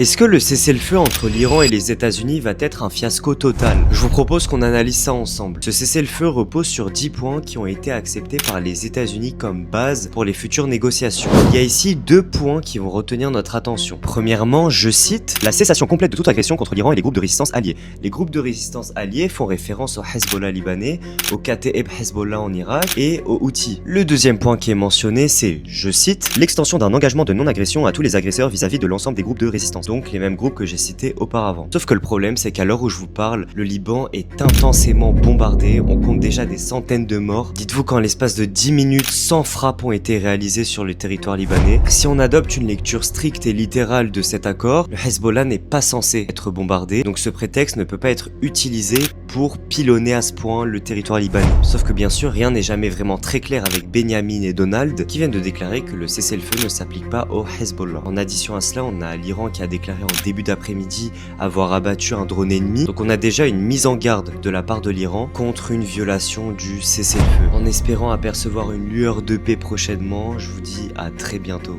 Est-ce que le cessez-le-feu entre l'Iran et les États-Unis va être un fiasco total? Je vous propose qu'on analyse ça ensemble. Ce cessez-le-feu repose sur 10 points qui ont été acceptés par les États-Unis comme base pour les futures négociations. Il y a ici 2 points qui vont retenir notre attention. Premièrement, je cite, la cessation complète de toute agression contre l'Iran et les groupes de résistance alliés. Les groupes de résistance alliés font référence au Hezbollah libanais, au Kataeb Hezbollah en Irak et aux Houthis. Le deuxième point qui est mentionné, c'est, je cite, l'extension d'un engagement de non-agression à tous les agresseurs vis-à-vis de l'ensemble des groupes de résistance. Donc les mêmes groupes que j'ai cités auparavant. Sauf que le problème, c'est qu'à l'heure où je vous parle, le Liban est intensément bombardé, on compte déjà des centaines de morts. Dites-vous qu'en l'espace de 10 minutes, 100 frappes ont été réalisées sur le territoire libanais. Si on adopte une lecture stricte et littérale de cet accord, le Hezbollah n'est pas censé être bombardé, donc ce prétexte ne peut pas être utilisé pour pilonner à ce point le territoire libanais. Sauf que bien sûr, rien n'est jamais vraiment très clair avec Benjamin et Donald qui viennent de déclarer que le cessez-le-feu ne s'applique pas au Hezbollah. En addition à cela, on a l'Iran qui a déclaré en début d'après-midi avoir abattu un drone ennemi. Donc on a déjà une mise en garde de la part de l'Iran contre une violation du cessez-le-feu. En espérant apercevoir une lueur de paix prochainement, je vous dis à très bientôt.